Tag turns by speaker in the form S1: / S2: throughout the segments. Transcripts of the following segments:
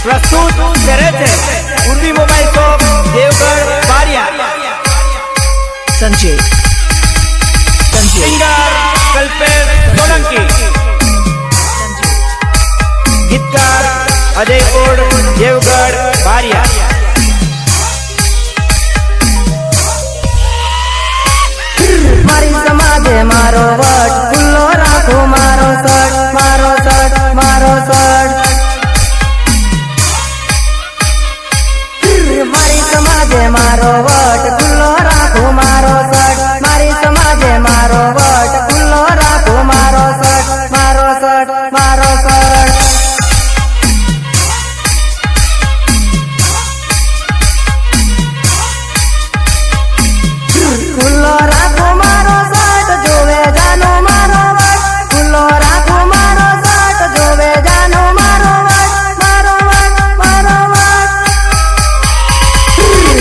S1: प्रस्तुत करे छे उर्वी मोबाइल शॉप देवगढ़ बारिया।
S2: संजय
S1: सिंगर कल्पेश सोलंकी, गीतकार अजय कोड देवगढ़ बारिया।
S3: मारी समाजे मारो वट खुल्लो राखो मारो सट मारो सट मारो सट। मारी समाजे मारो वट खुल्लो राखो मारो सट मारी समाजे मारो वट खुल्लो राखो मारो सट मारो सट मारो सट। खुल्लो राखो मारो सट जोवे जानो मारो वट खुल्लो राखो मारो सट जोवे जानो मारो वट मारो वट मारो वट।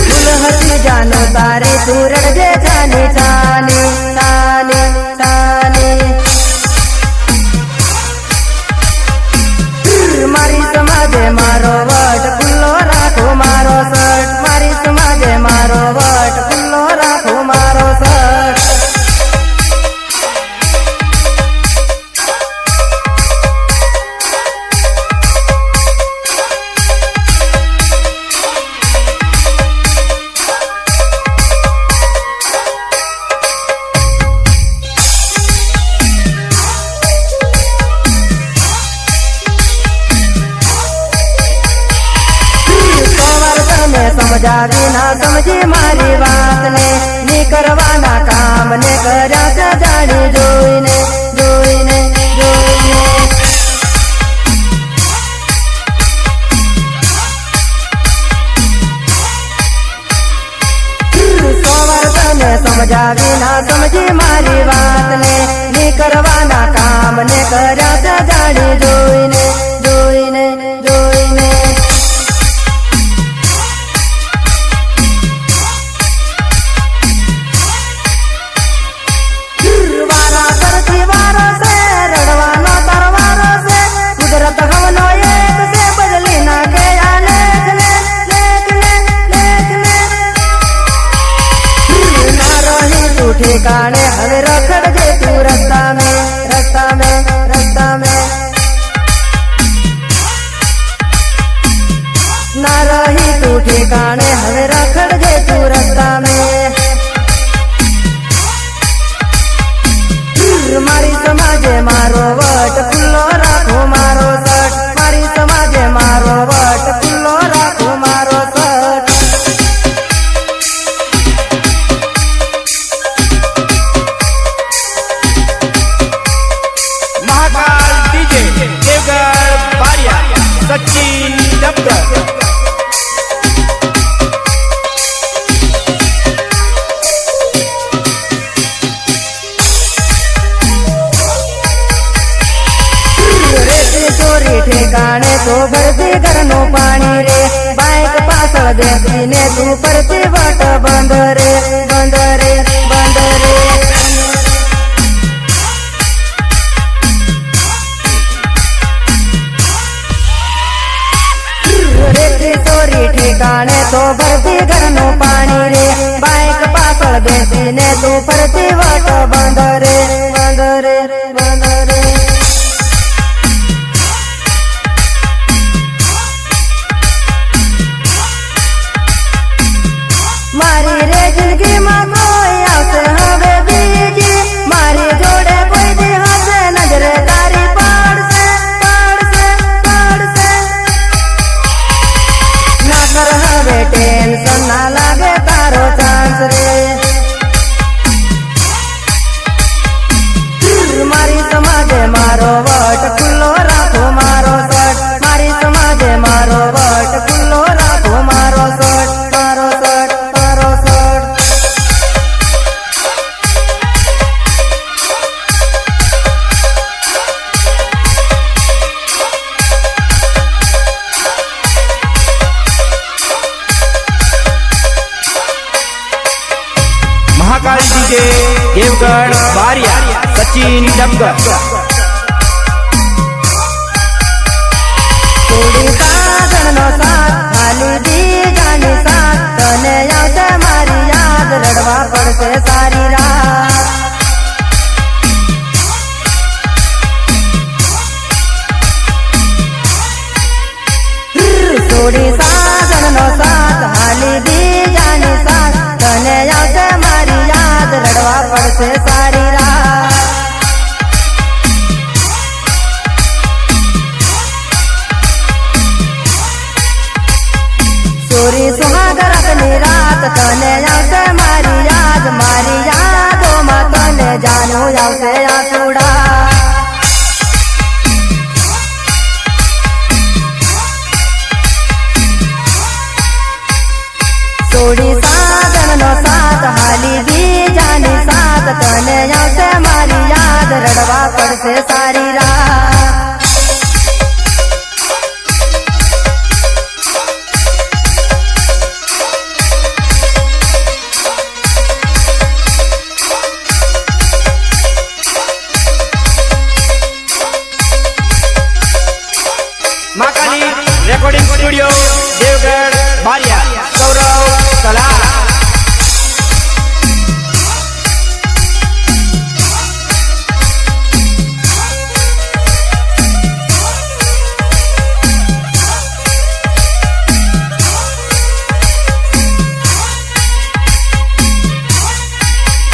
S3: फूल हसी जानो तारी सूरज जे जानी जानी जानी जानी। मारी समाजे मारो वट खुल्लो राखो मारो सट मारी समाजे मारो वट खुल्लो राखो मारो सट। समझावी ना समझी मारी बात ने नी करवाना काम ने कर्या से जानी जोईने जोईने जोईने। सोवर्धने समझावी ना समझी मारी बात ने नी करवाना काम ने कर्या से जानी जोईने जोईने जोईने। ठिकाने हवे रखड़ जे तू रास्ता में रास्ता में रास्ता में। ना रही तू ठिकाने हवे रखड़ जे तू रास्ता में। मारी समाजे मारो वट खुल्लो राखो मारो सट मारी समाजे मारो वट खुल्लो राखो मारो सट।
S1: महाकाल डीजे देवगढ़ बारिया सचिन डबगर।
S3: ठिकाने तो भरती घरनो पानी रे बाइक पाछळ देती ने तू परती वट बंद रे बंद रे बंद रे। रेती चोरी ठिकाने तो भरती घरनो पानी रे बाइक पाछळ देती ने तू परती वट बंद रे बंद रे बंद रे। मारी रे जिंदगी में कोई आवसे हवे बीजी मारी जोड़े कोई दी हसे नजरे तारी पाड़ से पाड़ से पाड़ से। ना कर हवे टेंशन ना लागे तारो चांस रे। मारी समाजे मारो वट खुल्लो राखो मारो सट मारी समाजे मारो वट खुल्लो राखो मारो सट मारो सट मारो सट।
S1: महाकाल डीजे देवगढ़ बारिया सचिन डबगर।
S3: साधन सुहाग रातनी रात तने आवશે મારી યાદોમાં તને જાનું આવશે આસુડા છોડી સાગરનો સાથ હાલી બીજાની સાથ તને આવશે મારી યાદ રડવા પડશે સારી રાત
S1: महाकाली रेकॉर्डिंग स्टूडियो देवगढ़ बारिया सौरव सलाह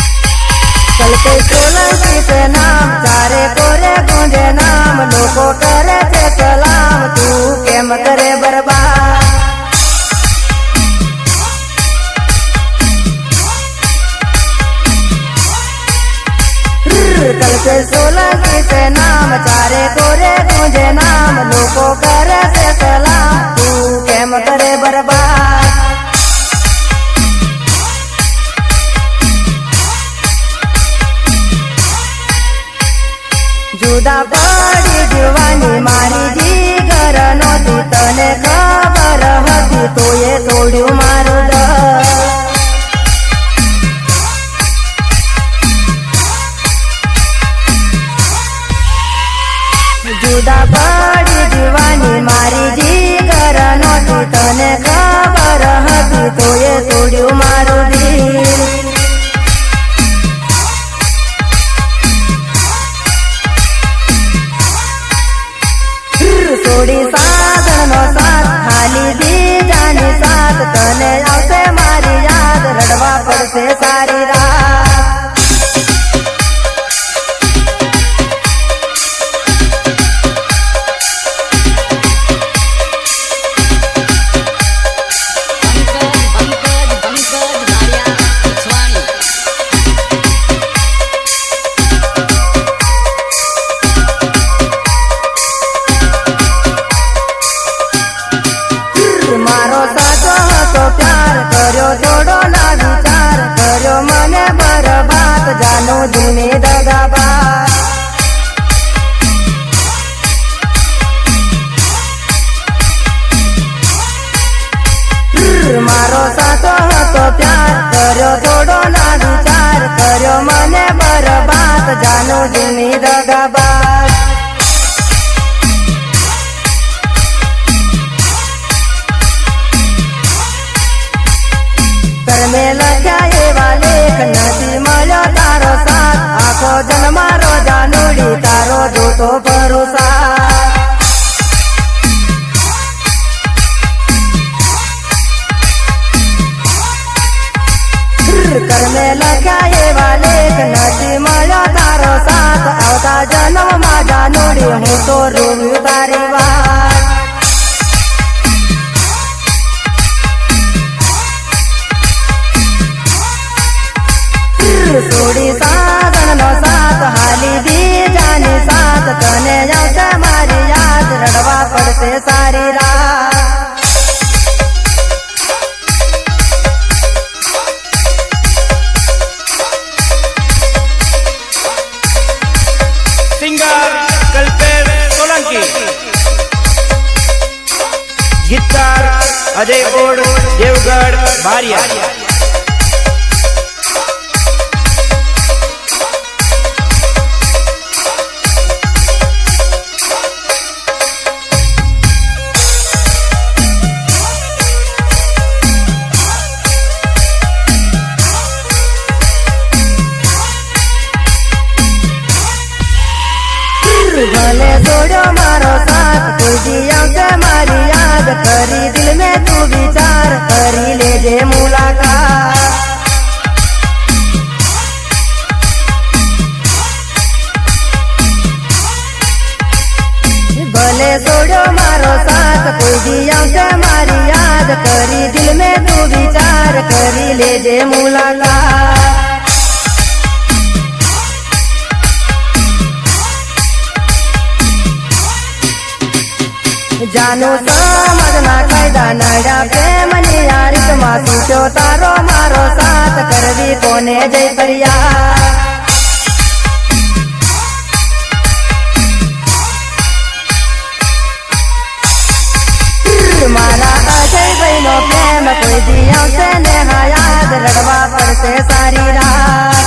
S3: चलते सोलंकी से नाम चारे कोरे गूंजे नाम लोगों करे थे सलाम तू केम करे बर्बाद चलते सोलंकी से नाम चारे कोरे गूंजे नाम लोगों करे थे सलाम तू केम करे बर्बाद जुदा पड़ी जुवानी मारी जीगर नोती तने खबर हती तो ये तोड़्યું माરું जुदा पड़ी जुवानी मारी जीगर नोती तने खबर हती तो ये तोड़્યું माરું दिल છોડી સાગરનો સાથ હાલી બીજાની સાથ તને આવશે મારી યાદ રડવા પડશે સારી રાત મારો સાચો હતો પ્યાર કર્યો થોડો ના વિચાર કર્યો મને બરબાદ જાનો જૂની દગાબાજ મારો સાચો હતો પ્યાર કર્યો થોડો ના વિચાર કર્યો મને બરબાદ જાનો જૂની દગાબાજ कर्मे लख्या एवा लेख नदी मळ्यो तारो साथ आखो जन्म मारो जानूडी तारो जोतो भरोसा कर्मे लख्या एवा लेख नदी मळ्यो तारो साथ आवता जन्म मा जानूडी हूँ तो रोव्યું तारी વાત છોડી સાગરનો સાથ હાલી બીજાની સાથ તને આવશે મારી યાદ રડવા પડશે સારી રાત
S1: सिंगर कल्पेश सोलंकी गीतकार अजय ओड देवगढ़ बारिया
S3: भले छोड़ो मारो साथ कोई दिया से मारी याद करी दिल में तू विचार करी ले जे मुलाकात भले छोड़ो मारो साथ कोई दिया से मारी याद करी दिल में तू विचार करी ले जे मुलाकात जानू समझना कायदा नड्या प्रेमनी यारीत માં તૂટ્યો તારો મારો સાથ કરવી કોને જય કર્યા મારા અજય ભાઈનો પ્રેમ કોઈ દિયા છે ને હા યાદ રડવા પડશે સારી રાત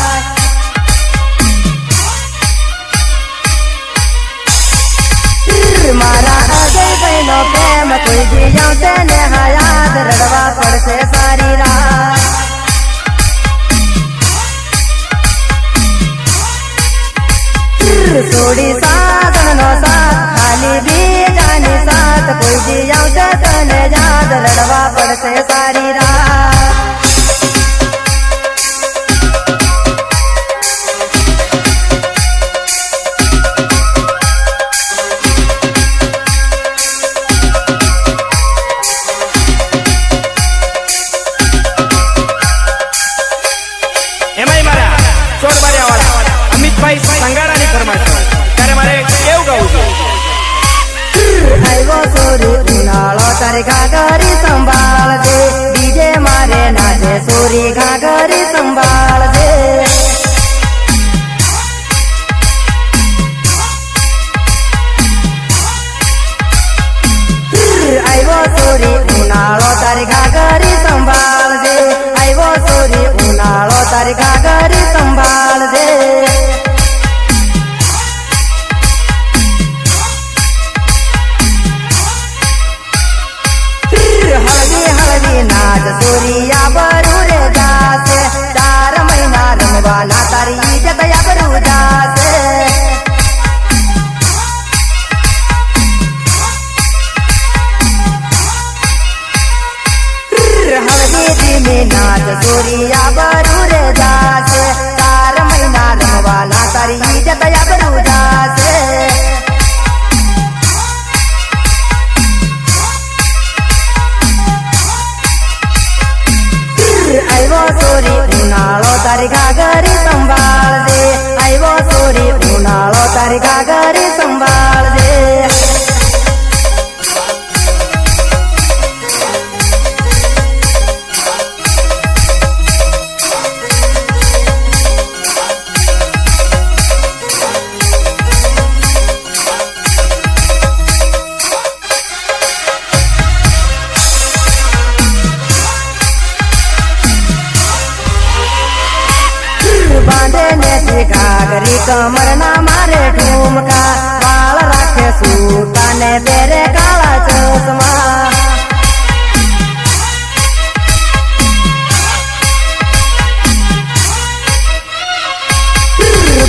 S3: મારા અજય ભાઈનો પ્રેમ કોઈ દિયા છે ને હા યાદ રડવા પડશે સારી રાત છોડી સાધનનો સાથ ખાલી બીજાની સાથ કોઈ દિયા છે તને યાદ રડવા પડશે સારી રાત
S1: સંગારાની ફરમાઈશ ત્યારે મારે કેવું ગાવું છે
S3: આવ્યો સોરી ઉનાળો તારી ઘાઘરી સંભાળજે ડીજે મારે નાચે સોરી ઘાઘરી સંભાળજે આવ્યો સોરી ઉનાળો તારી ઘાઘરી સંભાળજે આવ્યો સોરી ઉનાળો તારી ઘાઘરી સંભાળજે નાચ સોરિયા બરુ રે જાશે 4 મહિના રમવાના તારી ઇજ્જત આબરૂ જાશે હળદી ધીમી નાચ સોરિયા બરુ રે જાશે 4 મહિના રમવાના તારી ઇજ્જત આબરૂ જાશે આવ્યો સોરી ઉનાળો તારી ઘાઘરી સંભાળજે આવ્યો સોરી ઉનાળો તારી ઘાઘરી સંભાળજે बांधे ने घाघरी कमर ना मारे ठुमका बाल राखे सूटा ने तेरे काला चश्मा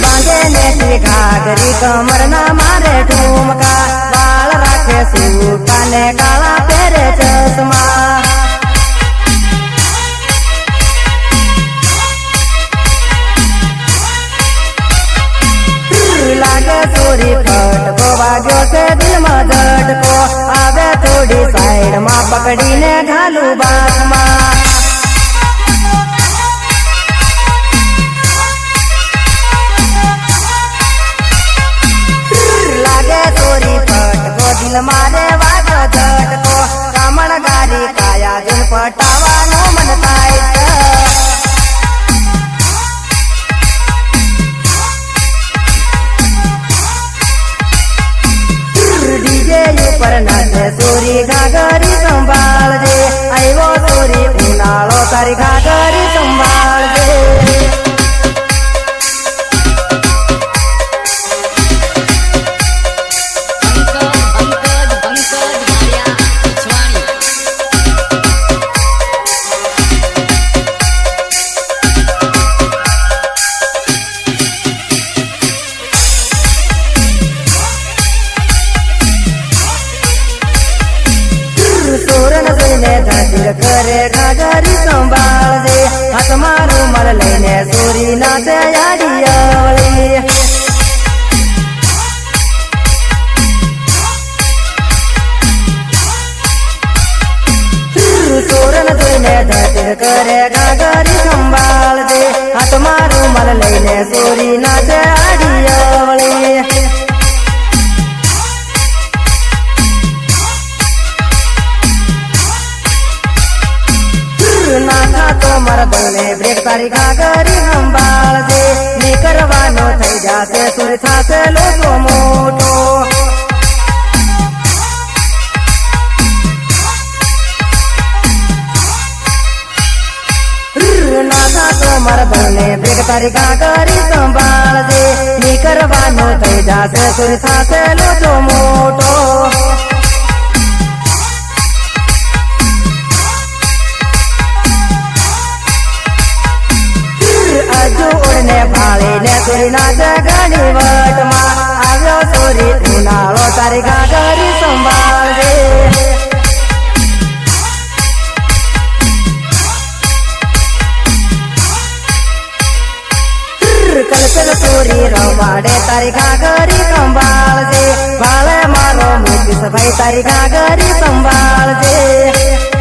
S3: बांधे ने घाघरी कमर ना मारे ठुमका बाल राखे सूटा ने काला तेरे चश्मा लागे चोरी फटको वाग्यो से दिल में झटको आवे थोड़ी साइड में पकड़ी ने घालू बात में लागे चोरी फटको दिल मारे वाग्यो झटको कामण गारी काया दिन पटावानो मन थाय पर नाचे सोरी घाघरी संभाळजे આવ્યો સોરી ઉનાળો તારી ઘાઘરી સંભાળજે करे घाघरी संभाळजे हाथ मारू मल लईने सोरी नाचे याडी अवळी કરે ગાગરી સંભાળજે હાથમાં રૂમાલ લઈને સોરી નાચે આડી અવળી નાખા તો મરદને બ્રેક તારી ગાગરી સંભાળજે ની કરવાનો થઈ જાશે સુર થાશે લોકો મોટો નાખા તો મરદને બ્રેક તારી ગાગરી સંભાળજે ની કરવાનો થઈ જાશે સુર થાશે લોકો મોટો ને ભાળી ને સુરી નાચે ઘણી વટમાં આવ્યો સુરી ઉનાળો તારી ગાગરી સંભાળજે કલકલ સુરી રમાડે તારી ગાગરી સંભાળજે ભાળે મારો મુકેશ ભાઈ તારી ગાગરી સંભાળજે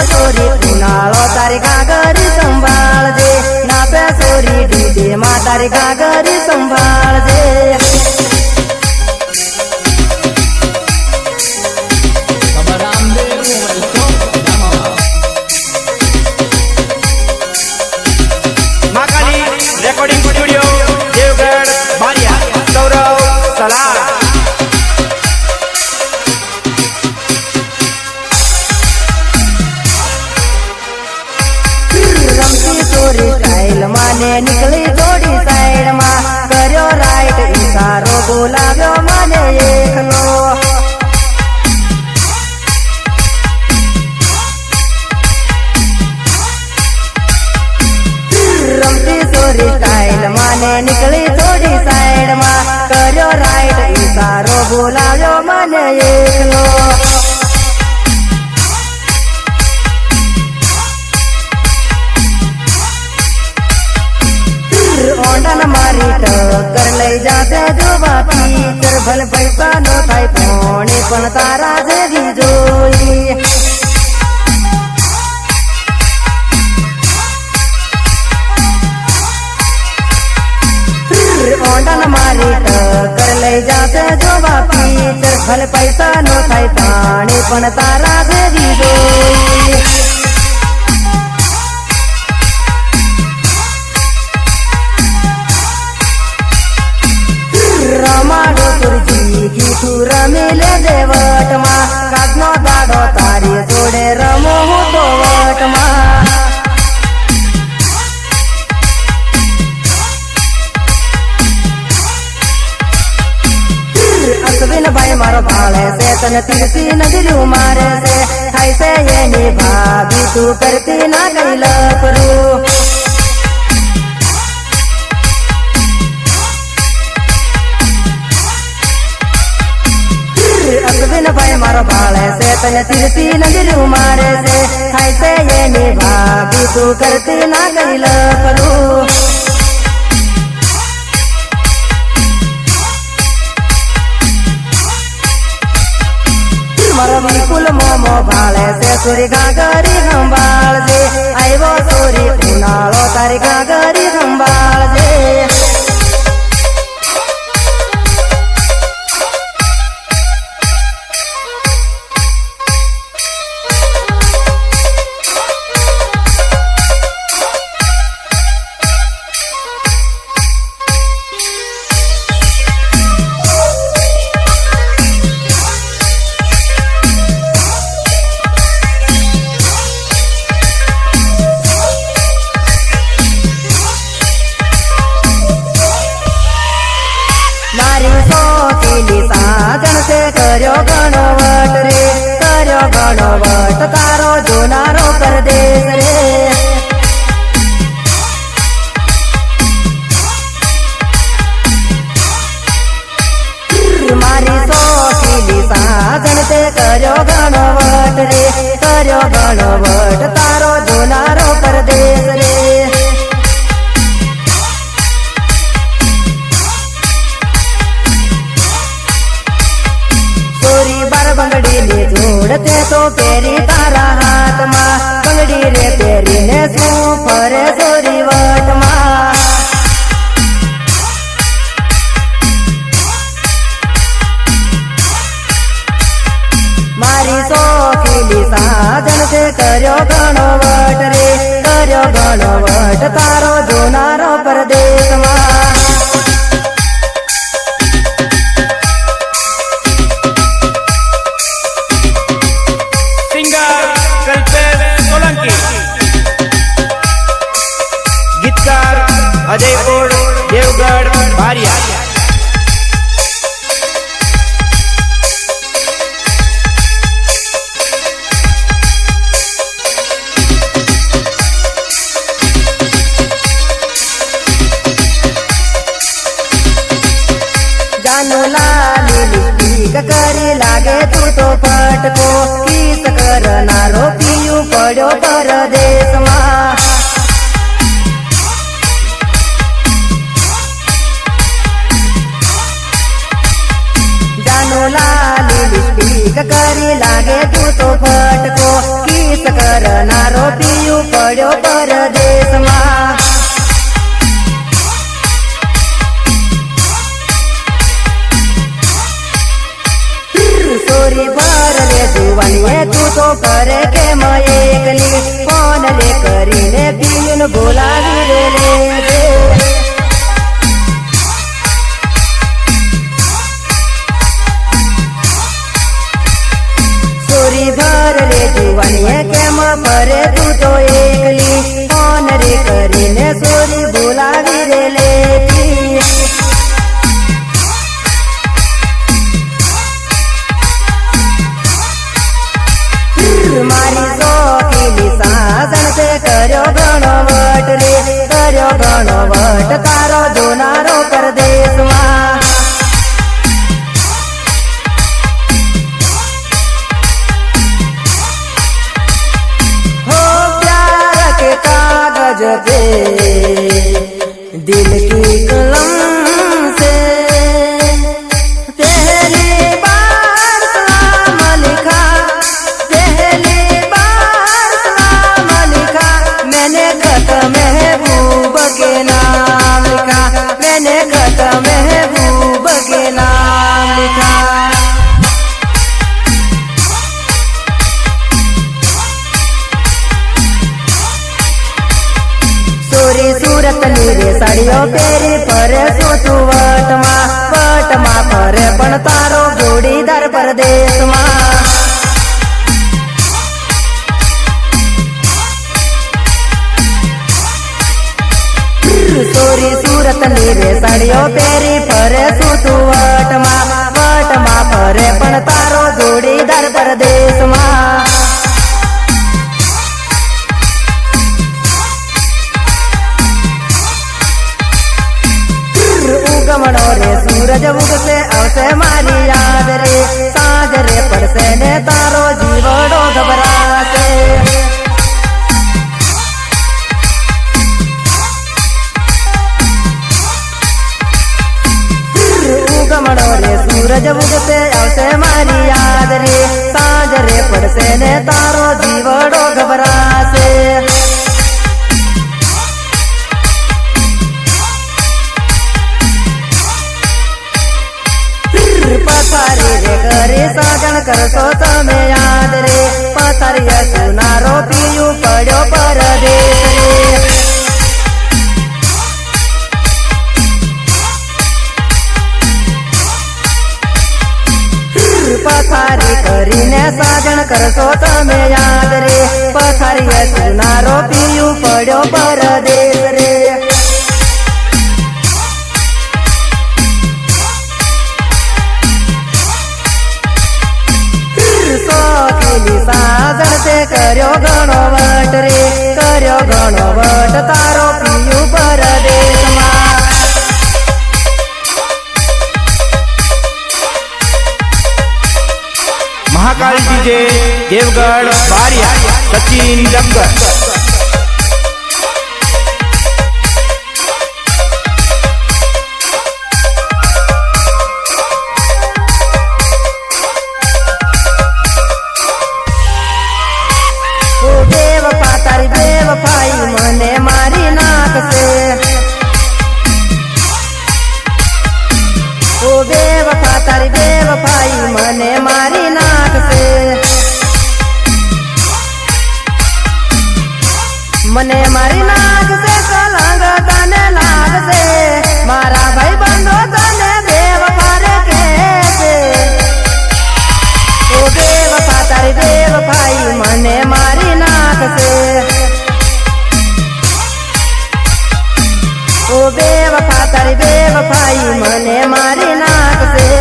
S3: સોરી ઉનાળો તારી ગાગરી સંભાળજે નાપે સોરી ડીજે માં તારી ગાગરી સંભાળજે
S1: महाकाली रेकॉर्डिंग स्टूडियो देवगढ़ बालिया सौरव सलाह
S3: સોરી સ્ટાઇલ માને નીકળી થોડી સાઈડ માં કર્યો રાઈટ ઈશારો બોલાવ્યો મને એકલો રમતી સોરી સ્ટાઇલ માને નીકળી થોડી સાઈડ માં કર્યો રાઈટ ઈશારો બોલાવ્યો મને એકલો ઓંડન મારી ટક્કર લઈ જાતે જોવા પિક્ચર ભલે પૈસા નો થાય પોણી પણ તારા જેવી જોઈ ઓંડન મારી ટક્કર લઈ જાતે જોવા પિક્ચર ભલે પૈસા નો થાય પાણી પણ તારા જેવી જોઈ રમાડો સુરજી ગીતું રમી લે દેવટમાં કાચનો દાડો તારી જોડે રમો હું તો વટમાં અશ્વિન ભાઈ મારો ભાળે છે તને તીરથી નજરું મારે છે થાય છે એની ભાભી તું કરતી ના કઈ લપરું અશ્વિન ભાઈ મારો ભાળે છે તને તીરથી નજરું મારે છે થાય છે એની ભાભી તું કરતી ના કઈ લપરું મારો વિપુલ મોમો ભાળે છે સુરી ગાગરી સંભાળજે આવ્યો સુરી ઉનાળો તારી ગાગરી સંભાળજે કર્યો ઘણો વટ રે કર્યો ઘણો વટ તારો જોનારો પરદેશ રે મારી સોખીલી સાજણ તે કર્યો ઘણો વટ રે કર્યો ઘણો વટ તારો જોનારો પરદેશ રે ગણવટ તારો જોનારો પરદેશમાં
S1: सिंगर कल्पेश सोलंकी, गीतकार अजयपुर देवगढ़ बारिया।
S3: જાનો લાલી લીલી કરી લાગે તું તો ફટકો કિસ કરનારો પીયું પડ્યો પરદેશમાં જાનો લાલી લીલી કરી લાગે તું તો ફટકો કિસ કરનારો પીયું પડ્યો પરદેશમાં સોરી ભર લે જુવાનીએ તું તો કરે કે એકલી ફોન લે કરીને પીન બોલાવી રે સોરી ભર લે જુવાનીએ કેમ ફરે તું તો એકલી ફોન રે કરીને સોરી બોલાવી રે લેતી મારી શોખીની સાજણ તે કર્યો ઘણો વટ રે કર્યો ઘણો વટ તારો જોનારો પરદેશમાં હો પ્યાર કે કાગજ पे दिल की कलम से पहली बार सलाम लिखा मैंने खत महबूब के नाम लिखा मैंने खत महबूब के नाम लिखा सोरी सूरत नीरे साड़ियों पेरी फरे सोचू वटमा फरे पण तारो जोड़ीदार परदेशમાં સોરી સુરત નીરે સાડીઓ પહેરી ફરે સૂતું વટમાં ફરે પણ તારો જોડીદાર પરદેશમાં ઉગમણો રે સૂરજ ઉગશે આવશે મારી યાદ રે સાંજ રે પડશે ને તારો જીવડો ગભરાશે ઉગમણો રે સૂરજ ઉગશે આવશે મારી યાદ રે સાંજ રે પડશે ને તારો જીવડો ગભરાશે પથારી રે ઘરે સાગણ કરશો તમે યાદ રે પથારી સુનારો પીયું પડ્યો પરદેશ રે પથારી કરીને સાગણ કરશો તમે યાદ રે પથારી સુનારો પીયું પડ્યો પરદેશ રે શોખીની સાજણ તે કર્યો ઘણો વટ રે કર્યો ઘણો વટ તારો પીયું પરદેશમાં
S1: महाकाल डीजे देवगढ़ बारिया सचिन डंगर।
S3: મને મારી નાખશે ઓ બેવફા તારી બેવફાઈ મને મારી નાખશે નાખશે કલંગ તને લાગશે મારા ભાઈ બંધો તને બેવફા રે કહેશે ઓ બેવફા તારી બેવફાઈ મને મારી નાખશે ઓ બેવફા તારી બેવફાઈ મને મારી નાખશે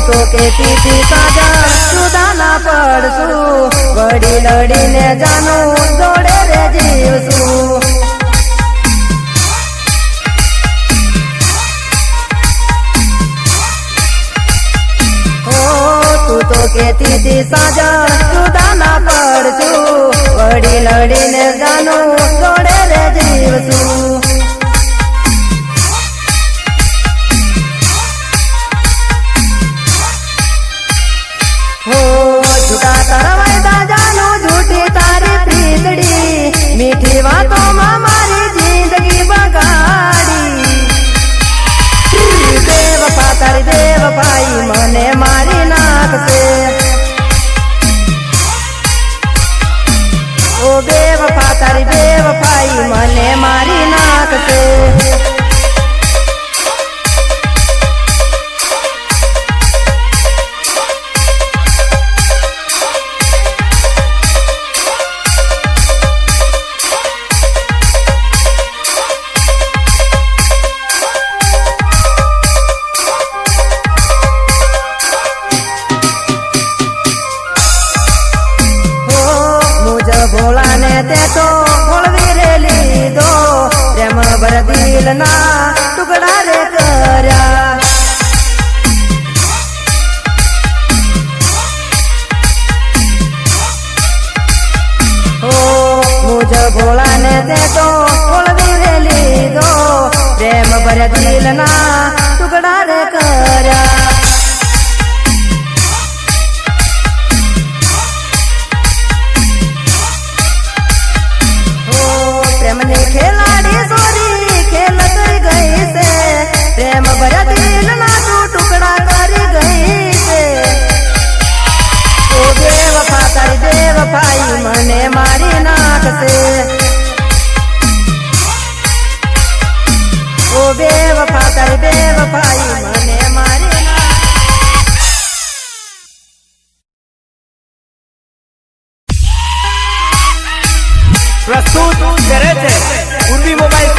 S3: તો કેતી તી સાજા સુધા ના પડશું વડી લડીને જાનું જોડે રે જીવશું તું તો કેતી તી સાજા સુધા ના પડશું વડી લડીને જાનું જોડે રે જીવશું झूठा तरवायदा जानो झूठी तारी प्रीतड़ी मीठी बातों में मारी जिंदगी बगाड़ी बेवफा तारी बेवफाई मने मारी नाखसे ओ बेवफा तारी बेवफाई मने मारी नाखसे भोला ने ते तो भोलवी रे लीधो प्रेम भर दिल ना टुकड़ा रे कर्या ओ मुझे भोला ने ते तो भोलवी रे लीधो प्रेम भर दिल ना टुकड़ा रे कर्या प्रेम ने खिलाड़ी सोरी खेल कर गई से प्रेम भरा दिल ना तू टुकड़ा कर गई से ओ बेवफा तारी बेवफाई मने मारी नाखसे ओ बेवफा तारी बेवफाई मने मारी
S1: प्रस्तुत करे છે ઉર્વી મોબાઈલ